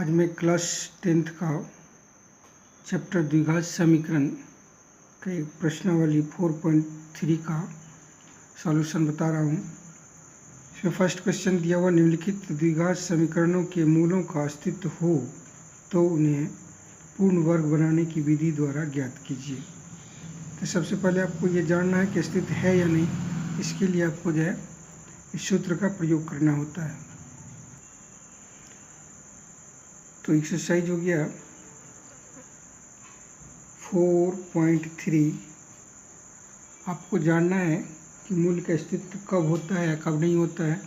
आज मैं class 10th का चैप्टर द्विघात समीकरण के प्रश्नावली 4.3 का सॉल्यूशन बता रहा हूँ। इसमें फर्स्ट क्वेश्चन दिया हुआ, निम्नलिखित द्विघात समीकरणों के मूलों का अस्तित्व हो तो उन्हें पूर्ण वर्ग बनाने की विधि द्वारा ज्ञात कीजिए। तो सबसे पहले आपको ये जानना है कि अस्तित्व है या नहीं। इसके लिए आपको जो है इस सूत्र का प्रयोग करना होता है। तो एक्सरसाइज हो गया 4.3। आपको जानना है कि मूल का अस्तित्व कब होता है या कब नहीं होता है।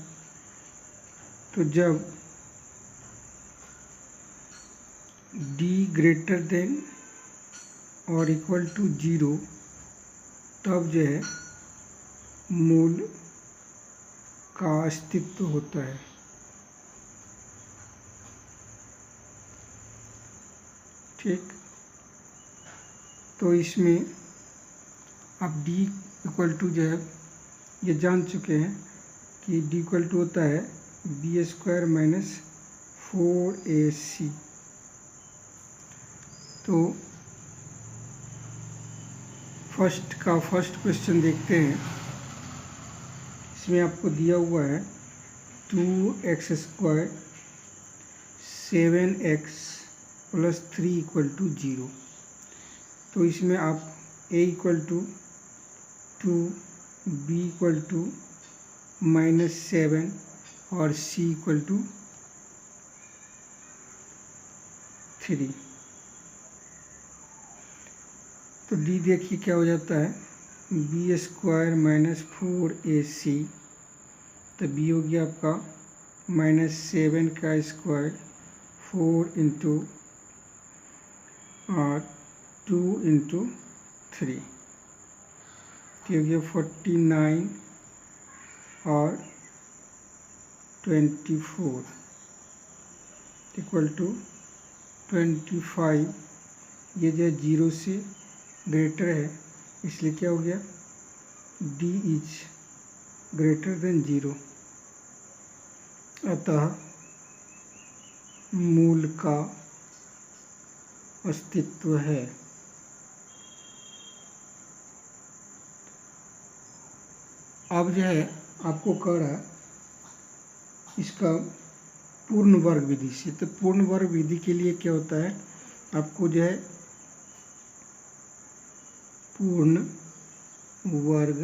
तो जब d ग्रेटर देन और इक्वल टू 0 तब जो है मूल का अस्तित्व होता है। ठीक, तो इसमें आप d इक्वल टू जो है ये जान चुके हैं कि d इक्वल टू होता है b स्क्वायर माइनस 4ac। तो फर्स्ट क्वेश्चन देखते हैं। इसमें आपको दिया हुआ है 2x square 7x plus 3 equal to 0। तो इसमें आप a equal to 2, b equal to -7 और c इक्वल टू 3। तो d देखिए क्या हो जाता है, b स्क्वायर माइनस 4ac। तो b हो गया आपका -7 का स्क्वायर 4 इंटू 2 इंटू 3, तो हो गया 49 और 24 इक्वल टू 25। ये जो है 0 से ग्रेटर है, इसलिए क्या हो गया d इज ग्रेटर देन 0। अतः मूल का अस्तित्व है। अब जो है आपको कह रहा है इसका पूर्ण वर्ग विधि से। तो पूर्ण वर्ग विधि के लिए क्या होता है, आपको जो है पूर्ण वर्ग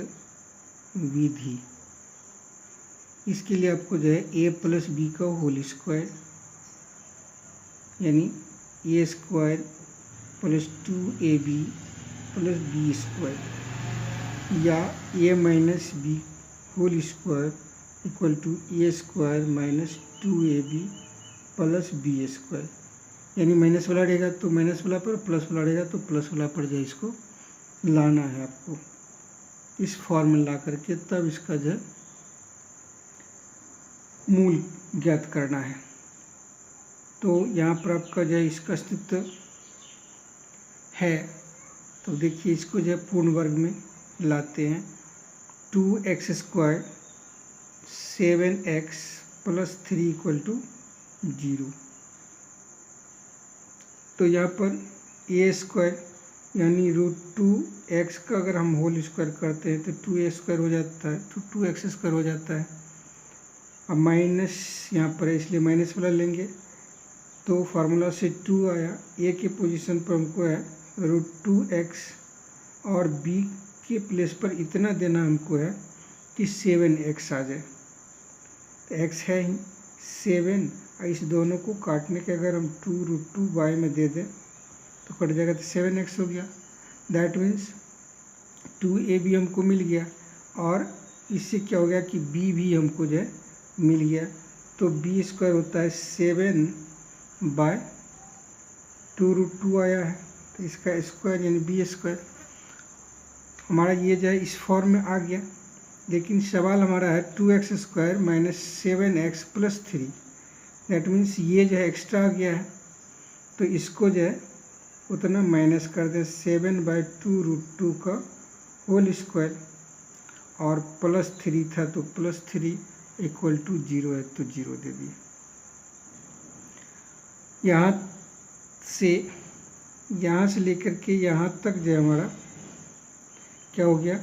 विधि, इसके लिए आपको जो है a प्लस बी का होल स्क्वायर यानी a square plus 2ab plus B square या a minus B whole square equal to a square minus 2ab plus B square. यानी माइनस वाला रहेगा तो माइनस वाला पर, प्लस वाला रहेगा तो प्लस वाला पर जाए। इसको लाना है आपको इस फॉर्म में ला करके, तब इसका जो है मूल ज्ञात करना है। तो यहाँ पर आपका जो है इसका अस्तित्व है। तो देखिए इसको जो है पूर्ण वर्ग में लाते हैं। 2x square 7x plus 3 equal to 0। तो यहाँ पर a स्क्वायर यानी √2x का अगर हम होल स्क्वायर करते हैं तो 2a स्क्वायर हो जाता है, तो 2x स्क्वायर हो जाता है। अब माइनस यहाँ पर है इसलिए माइनस वाला लेंगे, तो फार्मूला से 2 आया। a के पोजीशन पर हमको है √2x और b के प्लेस पर इतना देना हमको है कि 7x आ जाए। तो x है ही 7, इस दोनों को काटने के अगर हम 2√2y में दे दें तो कट जाएगा, तो 7x हो गया। दैट मीन्स 2ab हमको मिल गया और इससे क्या हो गया कि b भी हमको जो है मिल गया। तो b स्क्वायर होता है 7 बाय 2√2 आया है, तो इसका स्क्वायर यानी b स्क्वायर हमारा ये जो है इस फॉर्म में आ गया। लेकिन सवाल हमारा है 2x square minus 7x plus 3। That means ये जो है एक्स्ट्रा आ गया है, तो इसको जो है उतना माइनस कर दें 7 बाई 2√2 का होल स्क्वायर और प्लस 3 था तो प्लस 3 = 0 है, तो 0 दे दिए। यहाँ से लेकर के यहाँ तक जो है हमारा क्या हो गया,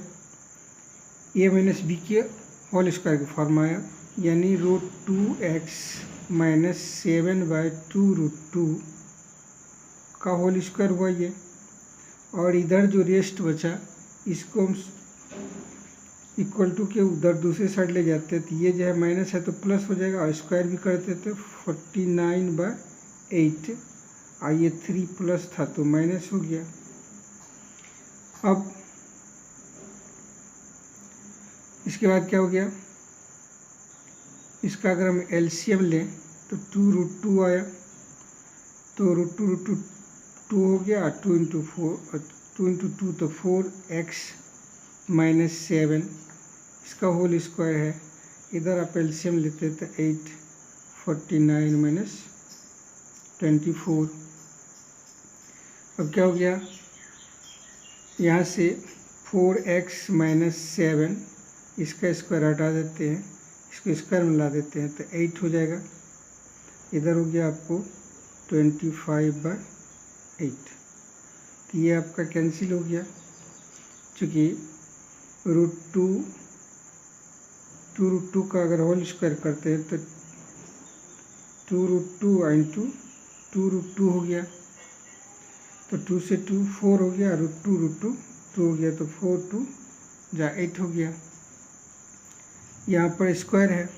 a माइनस बी के होल स्क्वायर का फॉर्म आया, यानी √2x माइनस 7/2√2 का होल स्क्वायर हुआ ये। और इधर जो रेस्ट बचा इसको हम इक्वल टू के उधर दूसरे साइड ले जाते हैं, तो ये जो है माइनस है तो प्लस हो जाएगा, और स्क्वायर भी करते तो 49/8, और ये 3 प्लस था तो माइनस हो गया। अब इसके बाद क्या हो गया, इसका अगर हम एलसीएम लें तो 2√2 आया, तो √2 हो गया, 2 इंटू 2 तो 4x माइनस 7 इसका होल स्क्वायर है। इधर आप एलसीएम लेते तो 8, 49 माइनस 24। अब क्या हो गया, यहाँ से 4x माइनस 7 इसका स्क्वायर हटा देते हैं, इसको स्क्वायर में ला देते हैं तो 8 हो जाएगा। इधर हो गया आपको 25/8, तो ये आपका कैंसिल हो गया, चूँकि √2 का अगर होल स्क्वायर करते हैं तो 2√2 इंटू 2√2 हो गया, तो 2 से 2 4 हो गया, √2 2 हो गया, तो 4 2 जा 8 हो गया। यहाँ पर स्क्वायर है,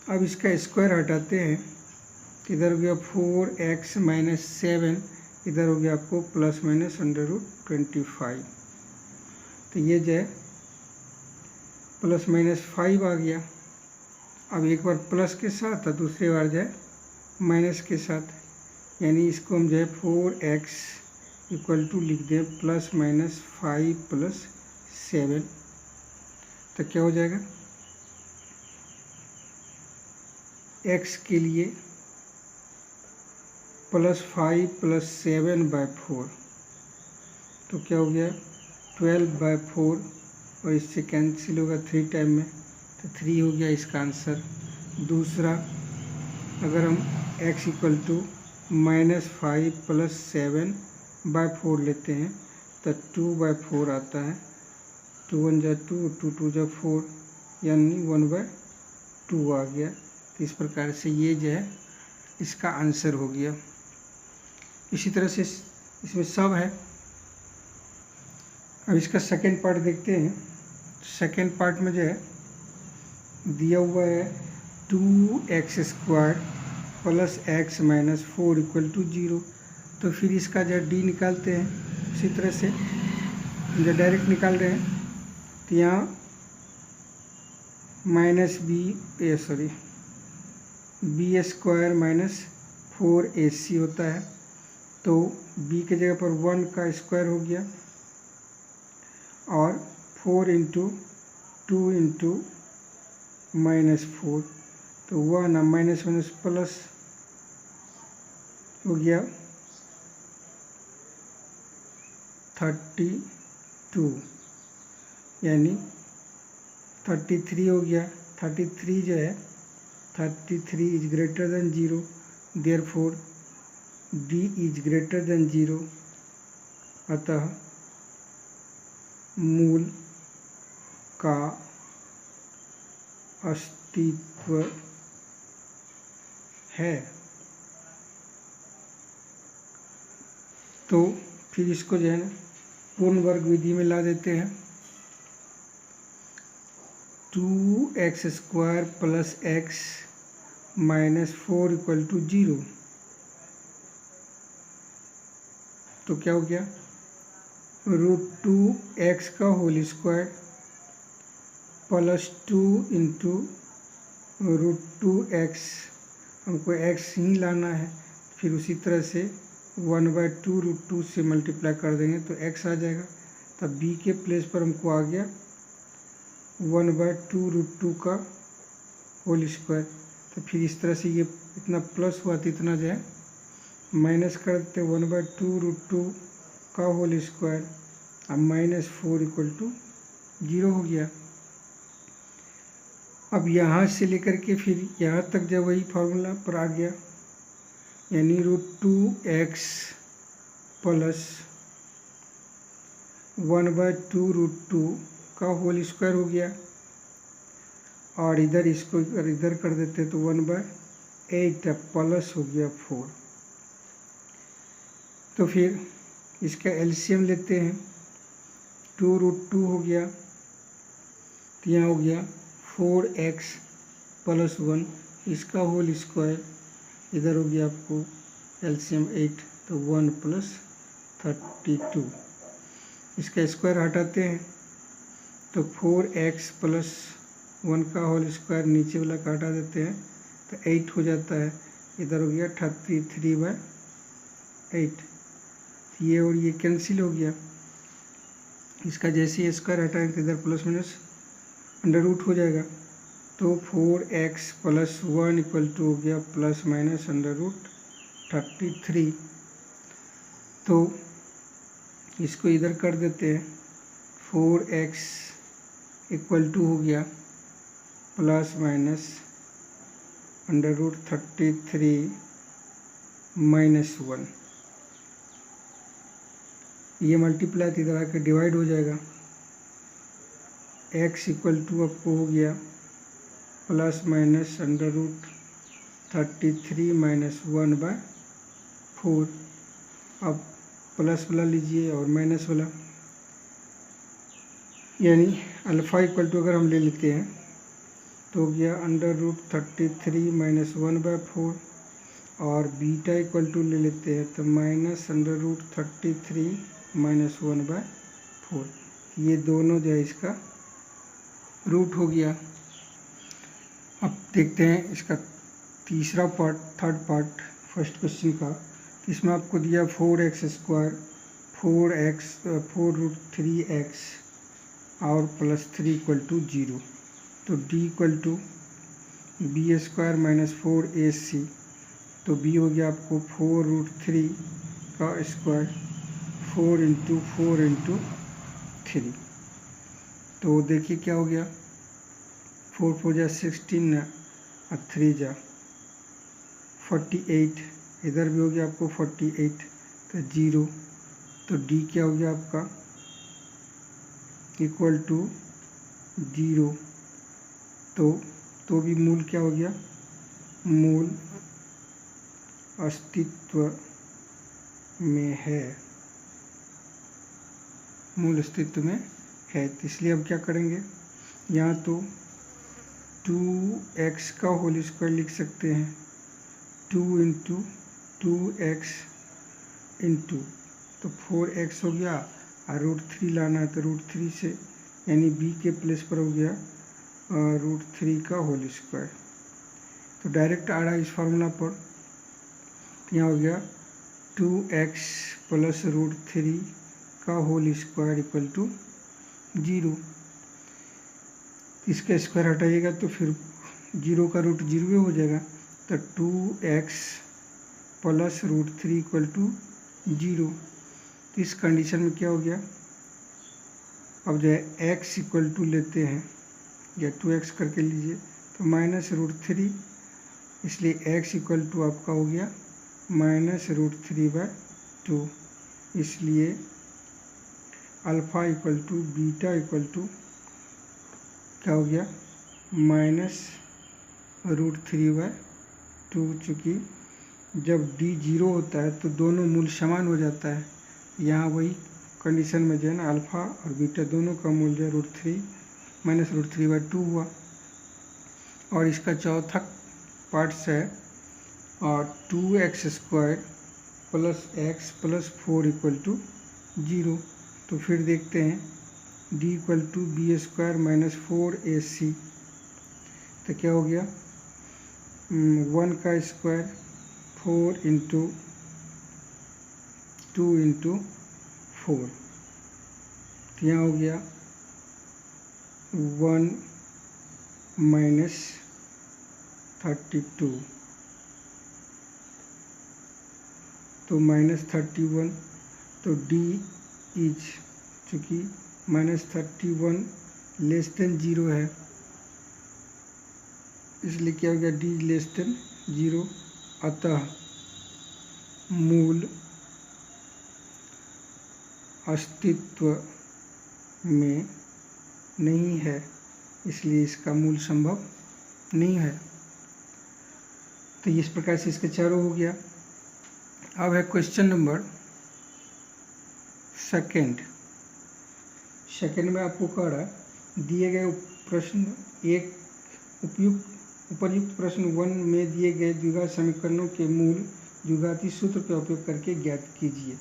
अब इसका स्क्वायर हटाते हैं, इधर हो गया 4x माइनस 7, इधर हो गया आपको प्लस माइनस √25, तो ये जो है प्लस माइनस 5 आ गया। अब एक बार प्लस के साथ और दूसरी बार जो है माइनस के साथ, यानी इसको हम जो है 4x इक्वल टू लिख दें प्लस माइनस 5 प्लस 7, तो क्या हो जाएगा, x के लिए प्लस 5 प्लस 7/4, तो क्या हो गया 12/4, और इससे कैंसिल होगा 3 टाइम में, तो 3 हो गया इसका आंसर। दूसरा, अगर हम x इक्वल टू -5 प्लस 7/4 लेते हैं तो 2/4 आता है, 2 1 जा 2, 2 2 जा 4, यानी 1/2 आ गया। तो इस प्रकार से ये जो है इसका आंसर हो गया। इसी तरह से इसमें सब है। अब इसका सेकेंड पार्ट देखते हैं। सेकेंड पार्ट में जो है दिया हुआ है 2x² plus x minus 4 equal to 0, तो फिर इसका जो डी निकालते हैं। उसी तरह से जो डायरेक्ट निकाल रहे हैं, तो यहाँ b² माइनस 4ac होता है, तो b के जगह पर 1 का स्क्वायर हो गया, और 4 इंटू 2 इंटू -4, तो 1 माइनस माइनस प्लस हो गया 32, यानी 33 हो गया। 33 जो है 33 is greater than 0, therefore d is greater than 0, अतः मूल का अस्तित्व है। तो फिर इसको जो है ना पूर्ण वर्ग विधि में ला देते हैं। 2x² plus x minus 4 equal to 0, तो क्या हो गया, √2x का whole square plus 2 into √2x, हमको x ही लाना है, फिर उसी तरह से 1/2 √2 से मल्टीप्लाई कर देंगे तो x आ जाएगा। तब b के प्लेस पर हमको आ गया 1/2 √2 का होल स्क्वायर। तो फिर इस तरह से ये इतना प्लस हुआ तो इतना जो है माइनस कर देते 1/2 √2 का होल स्क्वायर, अब -4 इक्वल टू 0 हो गया। अब यहाँ से लेकर के फिर यहाँ तक जब वही फार्मूला पर आ गया, यानी √2x प्लस 1/2√2 का होल स्क्वायर हो गया। और इधर इसको इधर कर देते तो 1/8 प्लस हो गया 4। तो फिर इसका एलसीएम लेते हैं, 2√2 हो गया, तो यहाँ हो गया 4x प्लस 1, इसका होल स्क्वायर, इधर हो गया आपको एलसीएम 8, तो 1 + 32। इसका स्क्वायर हटाते हैं तो 4x प्लस 1 का होल स्क्वायर नीचे वाला का हटा देते हैं तो 8 हो जाता है। इधर हो गया 33/8, ये और ये कैंसिल हो गया। इसका जैसे ही स्क्वायर हटाएंगे तो इधर प्लस माइनस अंडर रूट हो जाएगा। तो 4x प्लस 1 = हो गया प्लस माइनस अंडर रूट 33। तो इसको इधर कर देते हैं, 4x = हो गया plus minus under root 33 minus 1। ये मल्टीप्लाई तो इधर आकर डिवाइड हो जाएगा। x = आपको हो गया plus minus under root 33 minus 1/4। अब प्लस वाला लीजिए और माइनस वाला, यानी अल्फ़ा = अगर हम ले लेते हैं तो हो गया अंडर रूट 33 माइनस 1/4, और बीटा = ले लेते हैं तो माइनस अंडर रूट 33 माइनस 1/4। ये दोनों जो है इसका रूट हो गया। अब देखते हैं इसका तीसरा part, third part first question का। इसमें आपको दिया 4x² 4√3x और प्लस 3 = 0। तो d = b² माइनस 4ac, तो b हो गया आपको 4√3 का स्क्वायर 4 × 4 × 3। तो देखिए क्या हो गया, 4 4 जा 16 और 3 जा 48, इधर भी हो गया आपको 48, तो 0। तो d क्या हो गया आपका = 0। तो भी मूल क्या हो गया, मूल अस्तित्व में है, मूल अस्तित्व में है। तो इसलिए अब क्या करेंगे, यहाँ तो 2x का होल स्क्वायर लिख सकते हैं, 2 × 2x × तो 4x हो गया, और √3 लाना है तो √3 से, यानी b के प्लेस पर हो गया √3 का होल स्क्वायर। तो डायरेक्ट आ रहा है इस फार्मूला पर, यहाँ हो गया 2x प्लस √3 का होल स्क्वायर = 0। इसका स्क्वायर हटाइएगा तो फिर 0 का रूट 0 हो जाएगा, तो 2x प्लस √3 = 0। तो इस कंडीशन में क्या हो गया, अब जो है x = लेते हैं, या 2x करके लीजिए, तो माइनस √3, इसलिए x = आपका हो गया माइनस √3/2। इसलिए अल्फ़ा = बीटा = क्या हो गया माइनस √3/2। चूँकि जब d 0 होता है तो दोनों मूल समान हो जाता है। यहाँ वही कंडीशन में जो है ना, अल्फ़ा और बीटा दोनों का मूल जो है √3 माइनस √3/2 हुआ। और इसका चौथा पार्ट्स है, और 2x² प्लस x प्लस 4 = 0। तो फिर देखते हैं, d = b² माइनस 4ac, तो क्या हो गया 1 का स्क्वायर 4 × 2 × 4, तो यहाँ हो गया 1 माइनस 32, तो माइनस 31। तो d इज, चूँकि माइनस 31 लेस देन 0 है, इसलिए क्या हो गया d लेस देन 0। अतः मूल अस्तित्व में नहीं है, इसलिए इसका मूल संभव नहीं है। तो इस प्रकार से इसके चारों हो गया। अब है क्वेश्चन नंबर सेकंड में आपको कह रहा है दिए गए प्रश्न एक उपर्युक्त प्रश्न 1 में दिए गए द्विघात समीकरणों के मूल द्विघाती सूत्र का उपयोग करके ज्ञात कीजिए।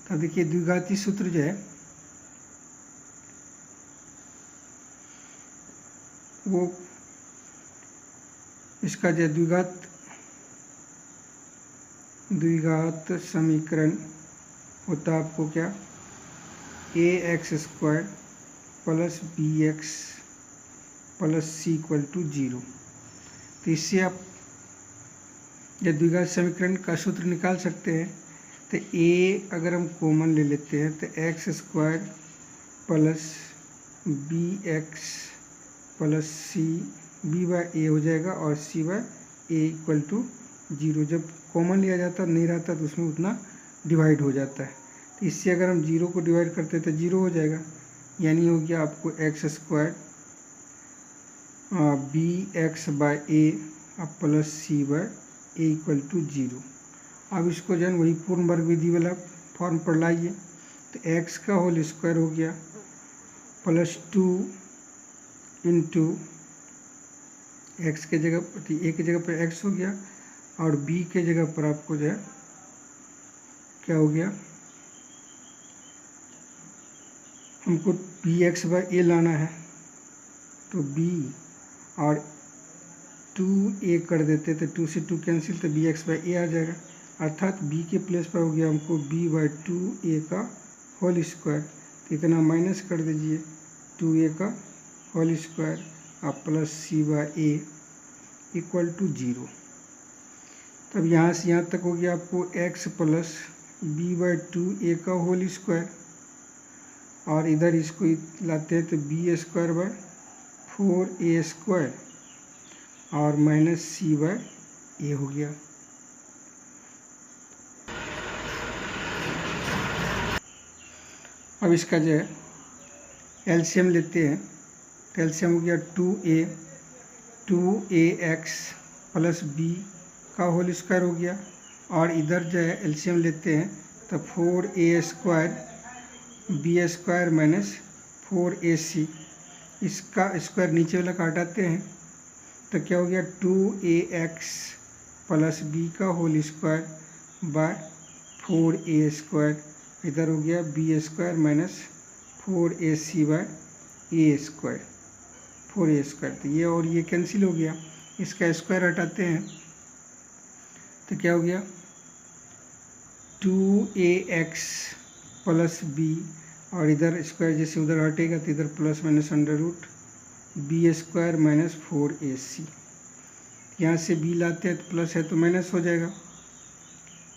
तो देखिए द्विघाती सूत्र जो है वो इसका जो द्विघात समीकरण होता है आपको क्या, ax² plus bx plus c equal to 0। तो इससे आप जब द्विघात समीकरण का सूत्र निकाल सकते हैं तो a अगर हम कॉमन ले लेते हैं तो x² plus bx plus c b/a हो जाएगा और c/a इक्वल टू 0। जब कॉमन लिया जाता नहीं रहता तो उसमें उतना डिवाइड हो जाता है। तो इससे अगर हम 0 को डिवाइड करते हैं तो 0 हो जाएगा, यानी हो गया आपको x² bx/a plus c/a equal to 0। अब इसको जो है वही पूर्ण वर्ग विधि वाला फॉर्म पर लाइए। तो x का होल स्क्वायर हो गया प्लस 2 इंटू एक्स के जगह a की जगह पर x हो गया और b के जगह पर आपको जो है क्या हो गया, हमको bx/a लाना है तो b और 2a कर देते तो 2 से 2 कैंसिल तो bx/a आ जाएगा, अर्थात b के प्लेस पर हो गया हमको b/2a का होल स्क्वायर। तो इतना माइनस कर दीजिए 2a का होल स्क्वायर आप प्लस c/a इक्वल टू 0। तब यहाँ से यहाँ तक हो गया आपको x प्लस b/2a का होल स्क्वायर और इधर इसको लाते हैं तो b²/4a² और माइनस c/a हो गया। अब इसका जो है एलसीएम लेते हैं तो एलसीएम हो गया 2ax प्लस b का होल स्क्वायर हो गया और इधर जो है एलसीएम लेते हैं तो 4a² b² माइनस 4ac, इसका स्क्वायर नीचे वाला का हटाते हैं तो क्या हो गया 2ax प्लस b का होल स्क्वायर बाय 4a², इधर हो गया b² माइनस 4ac/a², 4a²। तो ये और ये कैंसिल हो गया, इसका स्क्वायर हटाते हैं तो क्या हो गया 2ax प्लस b और इधर स्क्वायर जैसे उधर हटेगा तो इधर plus minus √b² minus 4ac। यहाँ से b लाते हैं तो प्लस है तो माइनस हो जाएगा,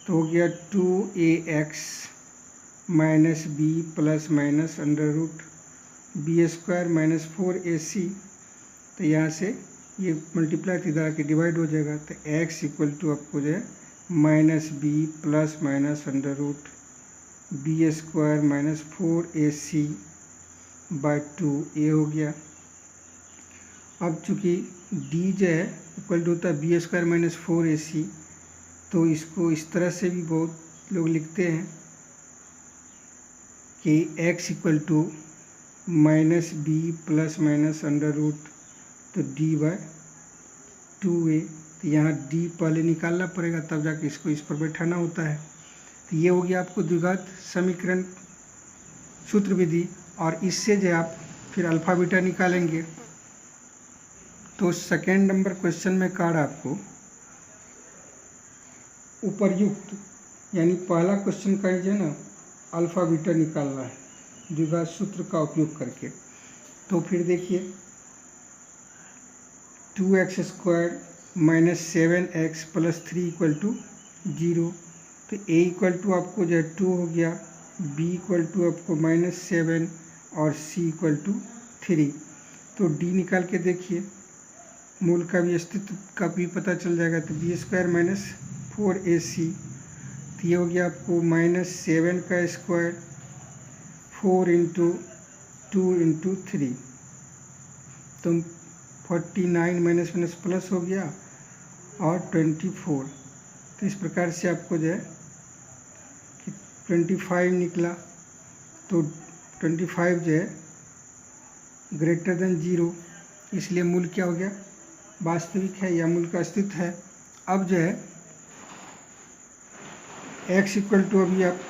तो हो गया 2ax minus b plus minus √b² minus 4ac। तो यहाँ से ये मल्टीप्लाई इधर आके डिवाइड हो जाएगा तो x इक्वल टू आपको जो है minus b plus minus √b² minus 4ac/2a हो गया। अब चूँकि d जो है इक्वल टू होता है b² माइनस 4ac, तो इसको इस तरह से भी बहुत लोग लिखते हैं कि x equal to minus b plus minus तो d/2a। तो यहाँ d पहले निकालना पड़ेगा तब जाके इसको इस पर बैठाना होता है। तो ये हो गया आपको द्विघात समीकरण सूत्र विधि, और इससे जो आप फिर अल्फा बीटा निकालेंगे। तो सेकेंड नंबर क्वेश्चन में कहा रहा आपको उपर्युक्त, यानी पहला क्वेश्चन का ही जो है ना अल्फा बीटा निकालना है द्विघात सूत्र का उपयोग करके। तो फिर देखिए 2x² minus 7x plus 3 equal to 0। तो a इक्वल टू आपको जो है 2 हो गया, b इक्वल टू आपको -7 और c इक्वल टू 3। तो d निकाल के देखिए, मूल का भी अस्तित्व का भी पता चल जाएगा। तो b² माइनस 4ac तो ये हो गया आपको -7 का स्क्वायर 4 इंटू 2 इंटू 3, तो 49 माइनस माइनस प्लस हो गया और 24। तो इस प्रकार से आपको जो है कि 25 निकला। तो 25 जो है ग्रेटर देन 0, इसलिए मूल क्या हो गया, वास्तविक है या मूल का अस्तित्व है। अब जो है x इक्वल टू, अभी आप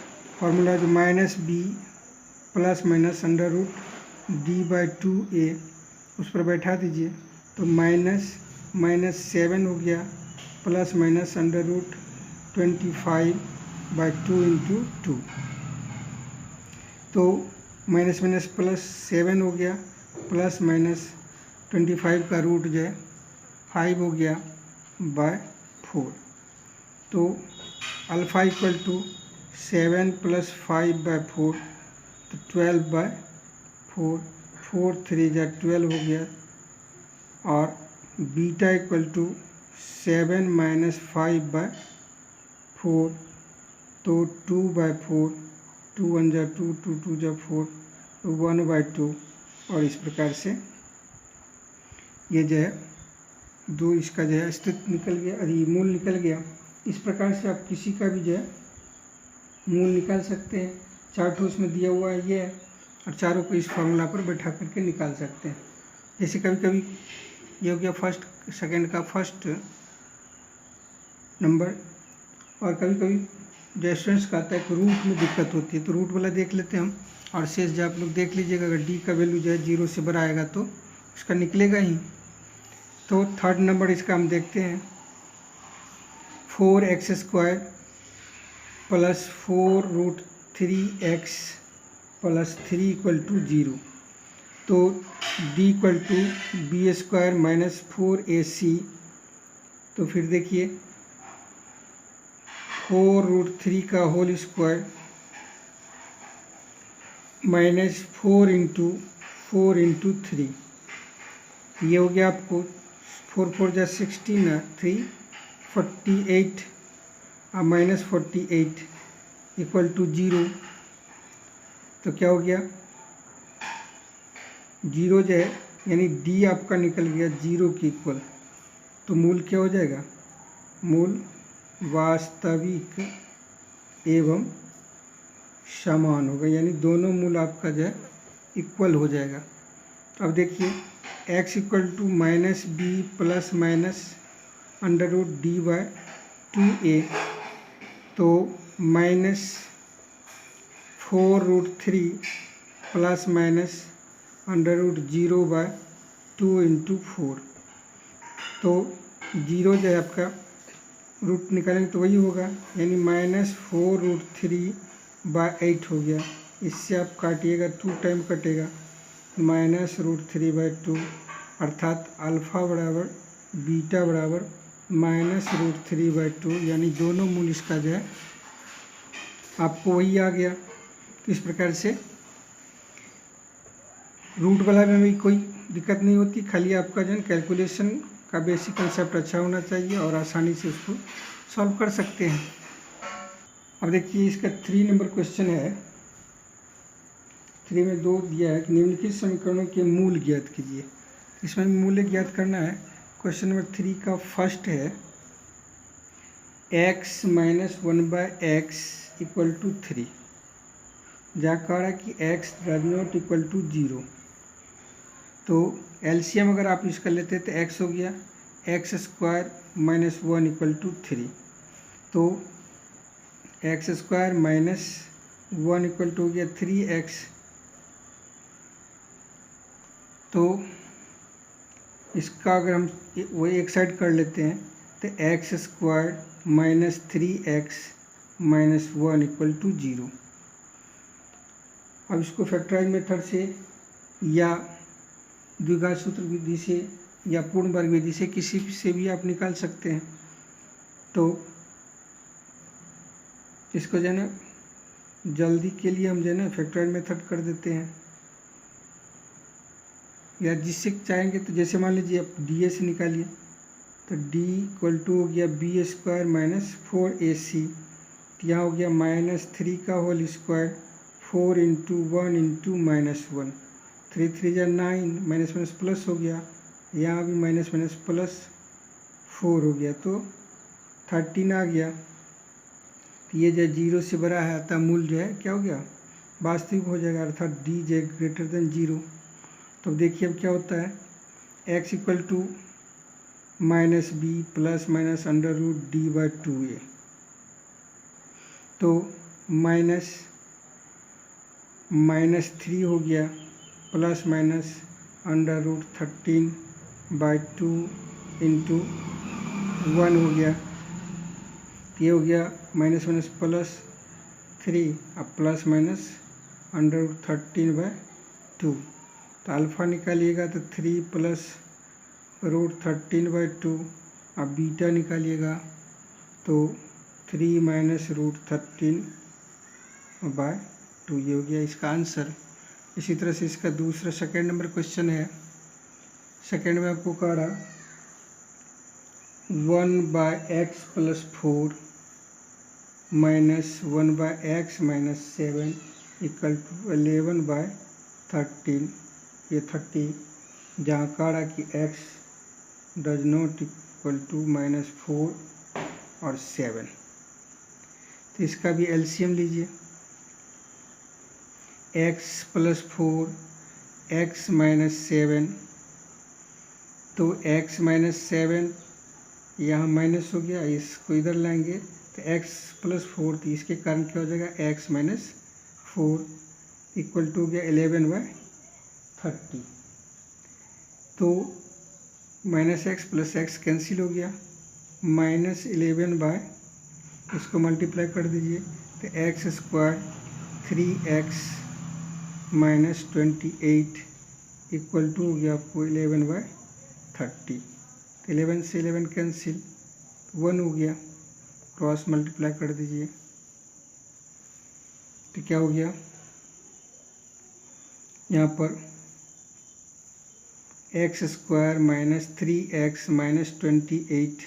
फॉर्मूला जो -b plus minus under root d/2a उस पर बैठा दीजिए। तो -7 हो गया plus minus under root 25/2 into 2। तो माइनस माइनस प्लस 7 हो गया प्लस माइनस 25 का रूट जो है 5 हो गया बाय 4। तो अल्फ़ा इक्वल टू 7 + 5/4, तो 12/4, 4 3 जा 12 हो गया। और बीटा इक्वल टू 7 - 5/4, तो 2/4, 2 1 जा 2, 2 2 जा 4, तो 1/2। और इस प्रकार से ये जो है दो इसका जो है अस्तित्व निकल गया, अरे मूल निकल गया। इस प्रकार से आप किसी का भी जो है मूल निकाल सकते हैं। चार्ट उसमें दिया हुआ है ये है, और चारों को इस फॉर्मूला पर बैठा करके निकाल सकते हैं। जैसे कभी कभी ये हो गया फर्स्ट सेकंड का फर्स्ट नंबर, और कभी कभी जो स्टूडेंट्स का आता है कि रूट में दिक्कत होती है, तो रूट वाला देख लेते हैं हम। और शेष जो आप लोग देख लीजिएगा, अगर डी का वैल्यू जो है 0 से बड़ा आएगा तो उसका निकलेगा ही। तो थर्ड नंबर इसका हम देखते हैं, 4x² + 4√3x + 3 = 0। तो d = b² - 4ac। तो फिर देखिए 4√3 का होल स्क्वायर -4 × 4 × 3, ये हो गया आपको 4 4 जा 16, 3 48 और -48 = 0। तो क्या हो गया, 0 जो है यानी d आपका निकल गया 0 के इक्वल। तो मूल क्या हो जाएगा, मूल वास्तविक एवं समान होगा, यानी दोनों मूल आपका जो है इक्वल हो जाएगा। अब देखिए x = -b plus minus under root d/2a, तो -4√3 प्लस माइनस अंडर रूट 0/2 × 4। तो 0 जो है आपका रूट निकालेंगे तो वही होगा, यानी -4√3/8 हो गया। इससे आप काटिएगा 2 टाइम कटेगा, -√3/2, अर्थात अल्फ़ा बराबर बीटा बराबर -√3/2, यानी दोनों मूल इसका जो है आपको वही आ गया। तो इस प्रकार से रूट वाला में भी कोई दिक्कत नहीं होती, खाली आपका जो है कैलकुलेशन का बेसिक कंसेप्ट अच्छा होना चाहिए और आसानी से उसको सॉल्व कर सकते हैं। अब देखिए इसका 3 नंबर क्वेश्चन है। 3 में 2 दिया है कि निम्नलिखित समीकरणों के मूल ज्ञात कीजिए। इसमें मूल्य ज्ञात करना है। क्वेश्चन नंबर 3 का फर्स्ट है x - 1/x = 3, जहाँ कह रहा है कि x ≠ 0। तो एलसीएम अगर आप इसका लेते हैं तो x हो गया x² - 1 = 3। तो x² - 1 = हो गया 3x। तो इसका अगर हम वही एक साइड कर लेते हैं तो x² - 3x - 1 = 0। अब इसको फैक्टराइज मेथड से या द्विघात सूत्र विधि से या पूर्ण वर्ग विधि से किसी से भी आप निकाल सकते हैं। तो इसको जो है ना जल्दी के लिए हम जो है ना फैक्टराइज मेथड कर देते हैं, या जिससे चाहेंगे तो जैसे मान लीजिए आप डी से निकालिए, तो d = हो गया b² - 4ac। तो यहाँ हो गया -3 का होल स्क्वायर 4 इंटू 1 इंटू -1, 3 3 जा 9, माइनस माइनस प्लस हो गया, यहाँ भी माइनस माइनस प्लस 4 हो गया तो 13 आ गया। तो ये जो 0 से बड़ा है अतः मूल जो है क्या हो गया, वास्तविक हो जाएगा, अर्थात डी जे ग्रेटर देन 0। तो देखिए अब क्या होता है, x equal to -b plus minus √d/2a, तो -3 हो गया प्लस माइनस √13/2 इंटू 1 हो गया, ये हो गया माइनस माइनस प्लस 3 अब प्लस माइनस √13/2। तो अल्फ़ा निकालिएगा तो 3 प्लस √13/2, अब बीटा निकालिएगा तो 3 माइनस √13/2, ये हो गया इसका आंसर। इसी तरह से इसका दूसरा सेकेंड नंबर क्वेश्चन है। सेकेंड में आपको कह रहा 1/x + 4 - 1/x - 7 = 11/13, ये 30, जहाँ कह रहा कि x does not equal to -4 और 7। तो इसका भी एलसीएम लीजिए, x + 4 x - 7, तो x - 7 यहाँ माइनस हो गया, इसको इधर लाएंगे तो x + 4, तो इसके कारण क्या हो जाएगा x - 4 इक्वल टू हो गया 11/30। तो -x + x कैंसिल हो गया, -11 इसको मल्टीप्लाई कर दीजिए तो x² 3x - 28 इक्वल टू हो गया आपको 11/30। 11 से 11 कैंसिल, 1 हो गया, क्रॉस मल्टीप्लाई कर दीजिए तो क्या हो गया, यहाँ पर x² - 3x - 28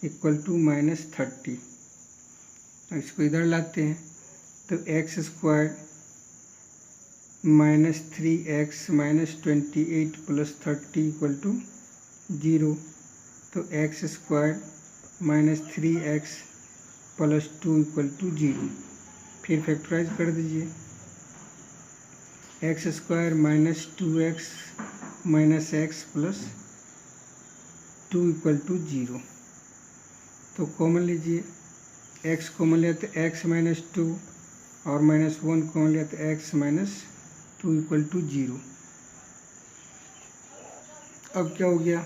इक्वल टू -30। इसको इधर लाते हैं तो x² - 3x - 28 + 30 इक्वल टू 0। तो x² - 3x + 2 इक्वल टू 0। फिर फैक्टराइज कर दीजिए, x² - 2x - x + 2 equal to 0। तो कॉमन लीजिए, x कॉमन लिया तो x - 2 और -1 कॉमन लिया तो x - 2 इक्वल टू 0। अब क्या हो गया,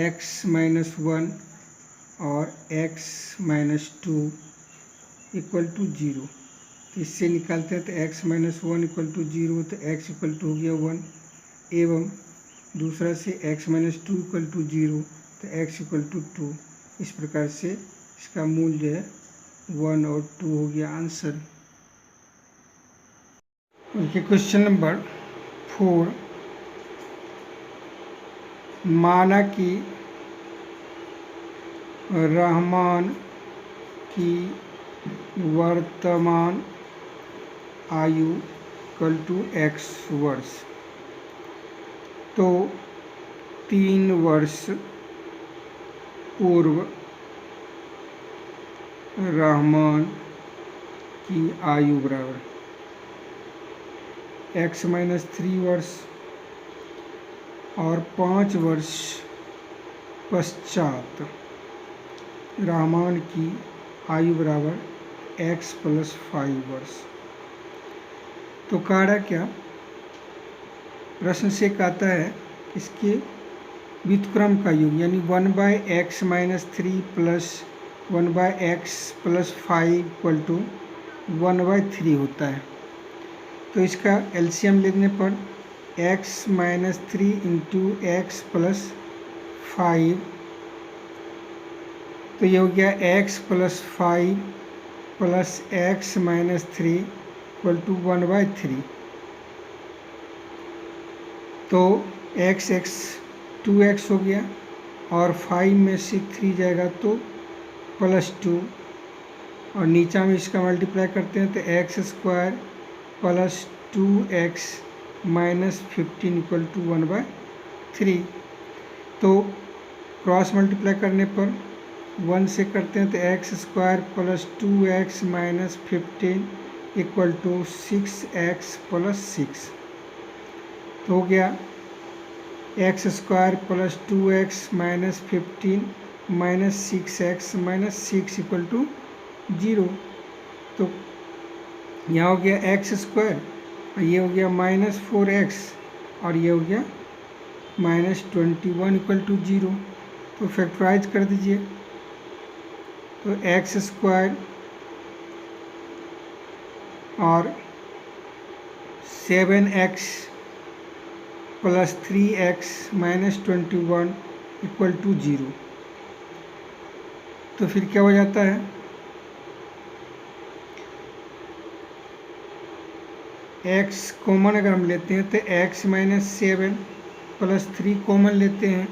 x - 1 और x - 2 इक्वल टू 0। तो इससे निकालते हैं तो x - 1 इक्वल टू 0, तो x इक्वल टू हो गया 1, एवं दूसरा से x - 2 इक्वल टू 0, तो x इक्वल टू 2। इस प्रकार से इसका मूल जो है 1 और 2 हो गया आंसर। देखिए क्वेश्चन नंबर 4, माना कि रहमान की वर्तमान आयु = x वर्ष, तो 3 वर्ष पूर्व रहमान की आयु बराबर x - 3 वर्ष और 5 वर्ष पश्चात रहमान की आयु बराबर x + 5 वर्ष। तो कह क्या, प्रश्न से कहता है इसके व्युत्क्रम का योग, यानी 1/x - 3 + 1/x + 5 इक्वल टू 1/3 होता है। तो इसका एलसीएम लेने पर x - 3 इंटू x + 5, तो ये हो गया x + 5 + x - 3 इक्वल टू 1/3। तो x 2x हो गया और 5 में से 3 जाएगा तो +2 और नीचा में इसका मल्टीप्लाई करते हैं तो x² + 2x - 15 = 1/3। तो क्रॉस मल्टीप्लाई करने पर 1 से करते हैं तो x² + 2x - 15 = 6x + 6। तो हो गया x² + 2x - 15 - 6x - 6 = 0। तो यहाँ हो गया x², ये हो गया -4x और ये हो गया -21 = 0। तो फैक्टराइज कर दीजिए। तो x² और 7x + 3x - 21 = 0। तो फिर क्या हो जाता है, x कॉमन अगर हम लेते हैं तो x - 7 + 3 कॉमन लेते हैं,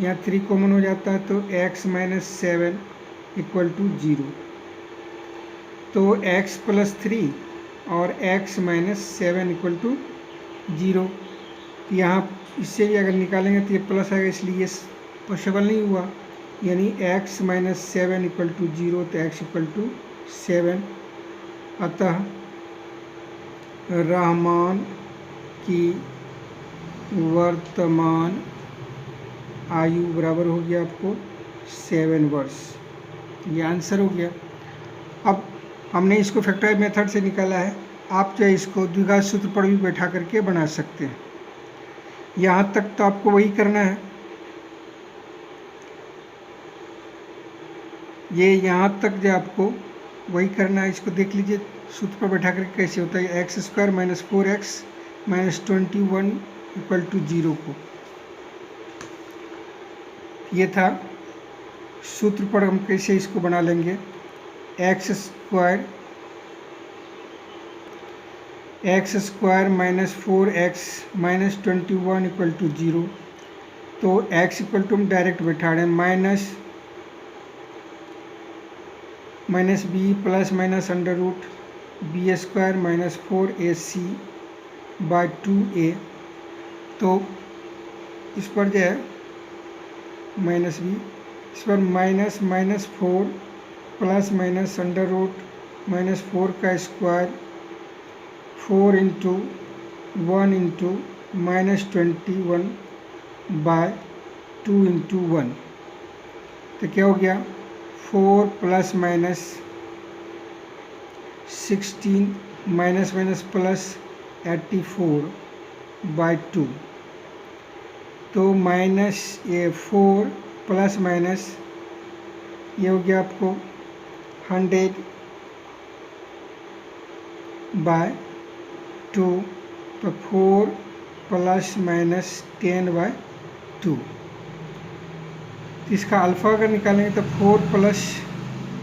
यहाँ 3 कॉमन हो जाता है तो x - 7 = 0। तो x + 3 और x - 7 = 0। यहाँ इससे भी अगर निकालेंगे तो ये प्लस आएगा, इसलिए ये पॉसिबल नहीं हुआ, यानी x - 7 = 0 तो x = 7। अतः रहमान की वर्तमान आयु बराबर हो गया आपको 7 वर्ष। ये आंसर हो गया। अब हमने इसको फैक्टराइज मेथड से निकाला है, आप जो है इसको द्विघात सूत्र पर भी बैठा करके बना सकते हैं। यहाँ तक तो आपको वही करना है, ये यहाँ तक जो आपको वही करना है। इसको देख लीजिए सूत्र पर बैठा करके कैसे होता है, x² - 4x - 21 = 0 को। ये था सूत्र पर हम कैसे इसको बना लेंगे। x² - 4x - 21 = 0। तो x = हम डायरेक्ट बैठा रहे हैं, -b + -√b² - 4ac/2a। तो इस पर जो है -b, इस पर -4 + -√-4 का स्क्वायर 4 × 1 × -21/2 × 1। तो क्या हो गया 4 + -16 -+84/2। तो -4 + ये हो गया आपको 100/2। तो 4 + -10/2। इसका अल्फ़ा अगर निकालेंगे तो 4 +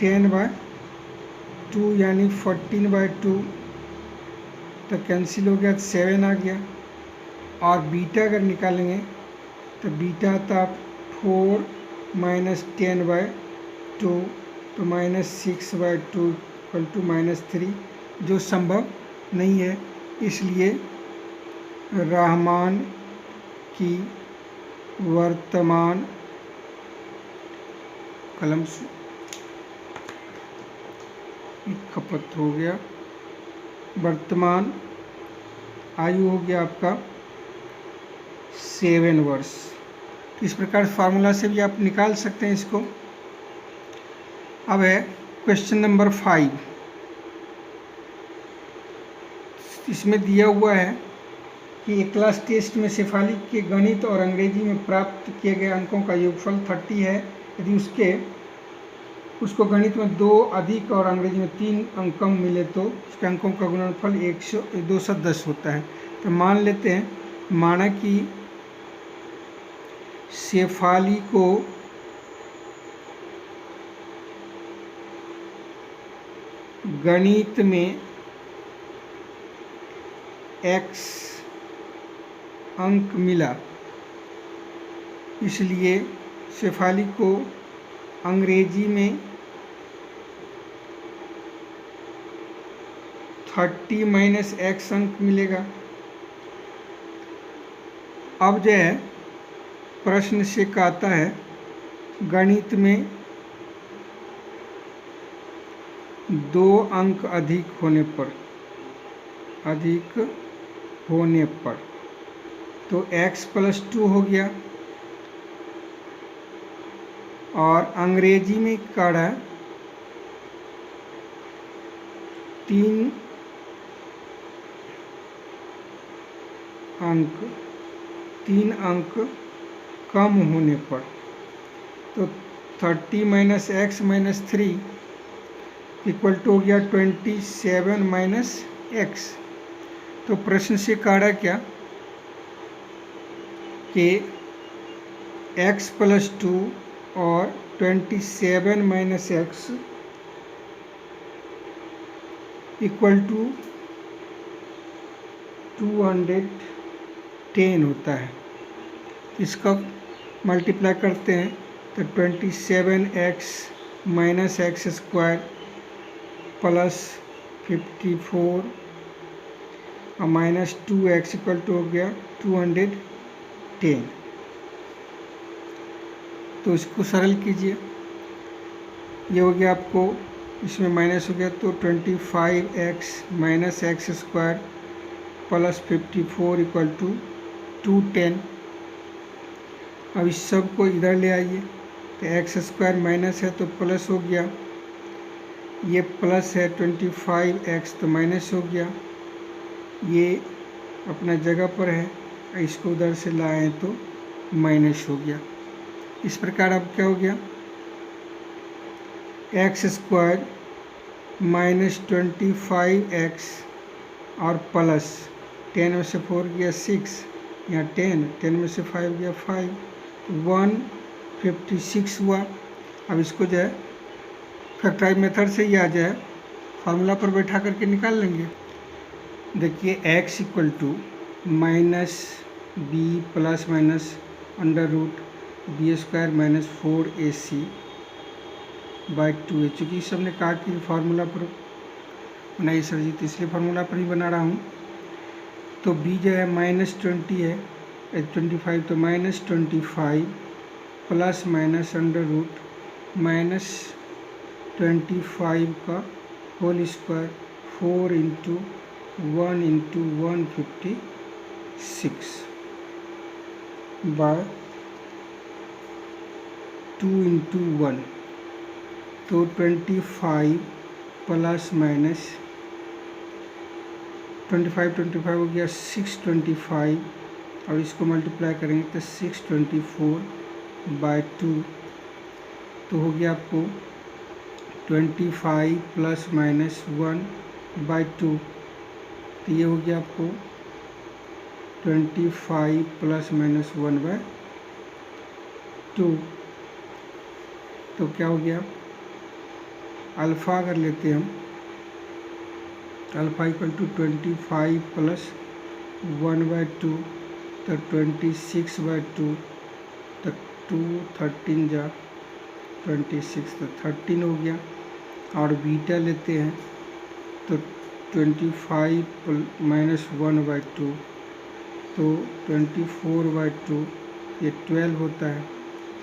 10/2 यानी 14/2। तो कैंसिल हो गया, 7 आ गया। और बीटा अगर निकालेंगे तो बीटा था 4 - 10/2 तो -6/2 = -3, जो संभव नहीं है। इसलिए रहमान की वर्तमान कलम से खपत हो गया, वर्तमान आयु हो गया आपका 7 वर्ष। इस प्रकार फार्मूला से भी आप निकाल सकते हैं इसको। अब है क्वेश्चन नंबर 5। इसमें दिया हुआ है कि एक क्लास टेस्ट में शेफाली के गणित और अंग्रेजी में प्राप्त किए गए अंकों का योगफल 30 है। यदि उसको गणित में 2 अधिक और अंग्रेजी में 3 अंक कम मिले तो उसके अंकों का गुणनफल 210 होता है। तो मान लेते हैं, माना कि शेफाली को गणित में x अंक मिला, इसलिए शेफाली को अंग्रेजी में 30 माइनस एक्स अंक मिलेगा। अब जो है प्रश्न से कहता है गणित में 2 अंक अधिक होने पर तो x प्लस 2 हो गया, और अंग्रेजी में कह रहा है 3 अंक कम होने पर, तो 30 minus X minus 3 equal to हो गया 27 माइनस एक्स। तो प्रश्न से कह रहा क्या कि x प्लस 2 और 27 माइनस एक्स इक्वल टू 210 होता है। इसका मल्टीप्लाई करते हैं तो 27x minus X square plus 54 और माइनस 2x इक्वल टू हो गया 210। तो इसको सरल कीजिए, ये हो गया आपको, इसमें माइनस हो गया तो 25x minus X square plus 54 equal to 210। अब इस सब को इधर ले आइए तो एक्स स्क्वायर माइनस है तो प्लस हो गया, ये प्लस है 25x तो माइनस हो गया, ये अपना जगह पर है, इसको उधर से लाएं तो माइनस हो गया। इस प्रकार अब क्या हो गया, एक्स स्क्वायर माइनस 25x और प्लस 10 में से 4 गया 6, यहाँ 10 में से 5 गया 5, 156 हुआ। अब इसको जो है फैक्टराइज मेथड से ही आ जाए, फार्मूला पर बैठा करके निकाल लेंगे। देखिए x equal to minus B plus minus under root B square minus 4ac by 2a। चूँकि इस सबने कहा कि फार्मूला पर बनाइए सर जी, तो इसलिए फार्मूला पर ही बना रहा हूँ। तो b जो है -20 है 25, तो -25 प्लस माइनस अंडर रूट -25 का whole square 4 into 1 into 156 by 2 into 1, तो 25 प्लस माइनस 25 हो गया 625, और इसको मल्टीप्लाई करेंगे तो 624 बाय 2, तो हो गया आपको 25 प्लस माइनस 1 बाय 2, तो ये हो गया आपको 25 प्लस माइनस 1 बाय 2। तो क्या हो गया, अल्फ़ा अगर लेते हैं हम, alpha equal to 25 plus 1 by 2, तो 26 बाय 2, तो 2 13 जा 26, तो 13 हो गया। और बीटा लेते हैं तो 25 माइनस 1 बाई 2, तो 24 बाई 2, ये 12 होता है।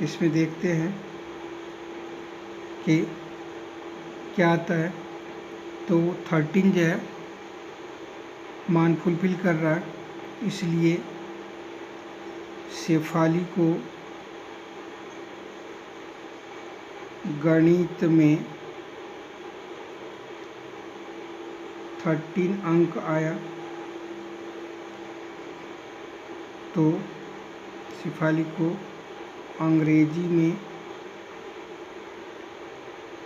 इसमें देखते हैं कि क्या आता है। तो 13 जो है मान फुलफिल कर रहा है, इसलिए शेफाली को गणित में 13 अंक आया। तो शेफाली को अंग्रेजी में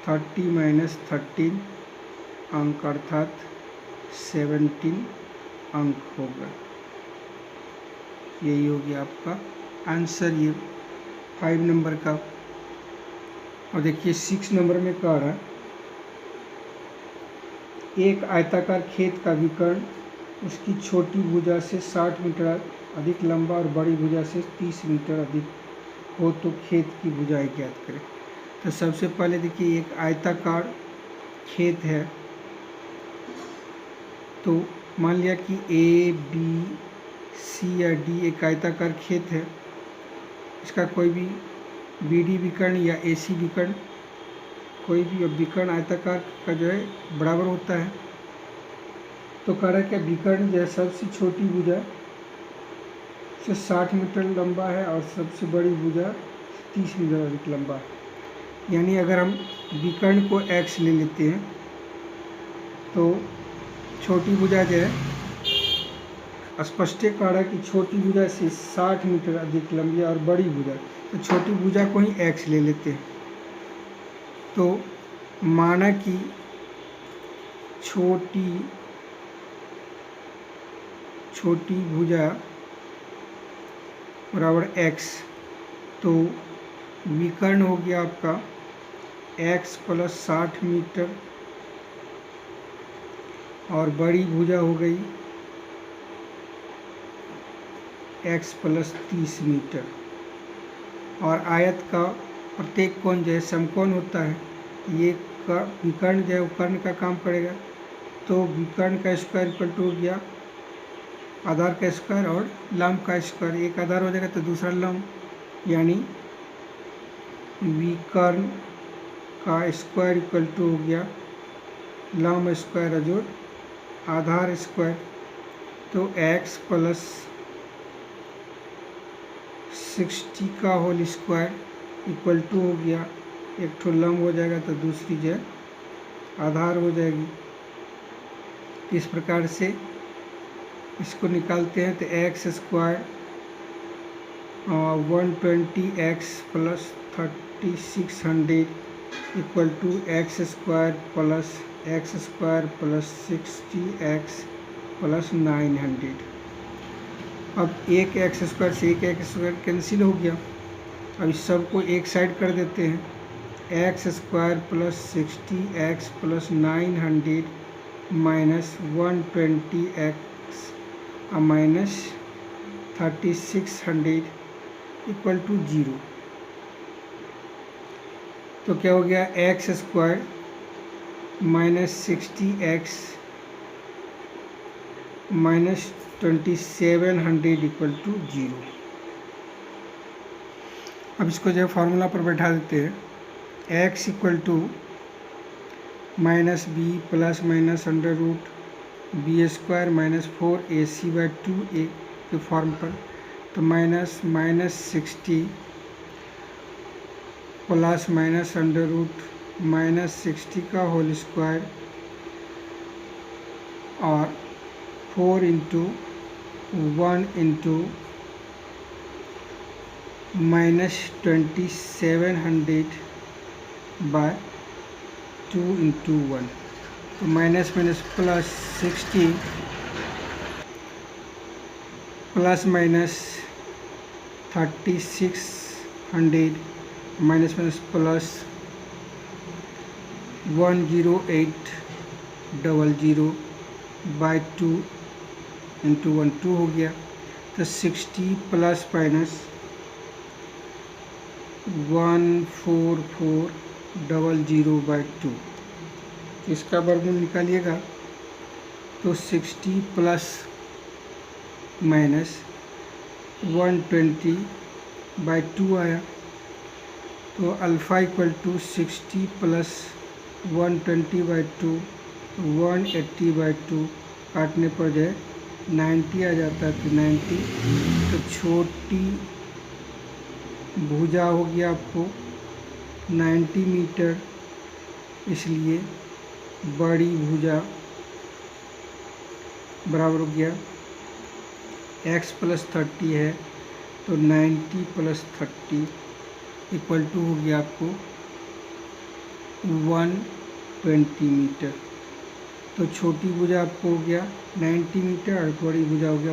30 माइनस 13 अंक अर्थात 17 अंक होगा। यही हो गया आपका आंसर, ये 5 नंबर का। और देखिए 6 नंबर में कह रहा है, एक आयताकार खेत का विकर्ण उसकी छोटी भुजा से 60 मीटर अधिक लंबा और बड़ी भुजा से 30 मीटर अधिक हो तो खेत की भुजाएं ज्ञात करें। तो सबसे पहले देखिए एक आयताकार खेत है, तो मान लिया कि ए बी सी या डी एक आयताकार खेत है, इसका कोई भी बी डी विकर्ण या ए सी विकर्ण, कोई भी विकर्ण आयताकार का जो है बराबर होता है। तो कह रहा है कि विकर्ण जो है सबसे छोटी भुजा से 60 मीटर लंबा है और सबसे बड़ी भुजा 30 मीटर अधिक लंबा है। यानी अगर हम विकर्ण को x ले लेते हैं तो छोटी भुजा जो है स्पष्टीकरण है कि छोटी भुजा से 60 मीटर अधिक लंबी और बड़ी भुजा, तो छोटी भुजा को ही x ले लेते हैं। तो माना कि छोटी भुजा बराबर x, तो विकर्ण हो गया आपका x प्लस 60 मीटर और बड़ी भुजा हो गई x प्लस 30 मीटर। और आयत का प्रत्येक कोण जो है समकोण होता है, ये विकर्ण जो है वो कर्ण का काम करेगा। तो विकर्ण का स्क्वायर इक्वल टू हो गया आधार का स्क्वायर और लंब का स्क्वायर, एक आधार हो जाएगा तो दूसरा लंब, यानी विकर्ण का स्क्वायर इक्वल टू हो गया लंब स्क्वायर अजोड़ आधार स्क्वायर। तो x प्लस 60 का होल स्क्वायर इक्वल टू हो गया, एक ठो लंब हो जाएगा तो दूसरी जो आधार हो जाएगी। इस प्रकार से इसको निकालते हैं तो x square 120x plus 3600 equal to x square plus 60x plus 900। अब एक x स्क्वायर से एक x स्क्वायर कैंसिल हो गया। अब इस सब को एक साइड कर देते हैं, x square plus 60x plus 900 minus 120x minus 3600 equal to 0। तो क्या हो गया x square minus 60x minus 2700 equal to 0। अब इसको जो है फार्मूला पर बैठा देते हैं, x equal to minus B plus minus under root B square minus 4ac/2a के फॉर्म पर। तो minus 60 plus minus under root minus 60 का होल स्क्वायर और 4 into 1 into minus 2700 by 2 into 1। तो minus minus plus 60 plus minus 3600 minus minus plus 10800 by 2 into 1 2 हो गया। तो 60 plus minus 14400 bye 2, इसका वर्गमूल निकालिएगा तो 60 प्लस माइनस 120 बाय 2 आया। तो alpha equal to 60 plus 120 by 2 180 by 2 काटने पर जो है 90 आ जाता है। तो 90 तो छोटी भुजा होगी आपको 90 मीटर, इसलिए बड़ी भुजा बराबर हो गया x प्लस 30 है तो 90 प्लस 30 इक्वल टू हो गया आपको 120 मीटर। तो छोटी भुजा आपको हो गया 90 मीटर और बड़ी भुजा हो गया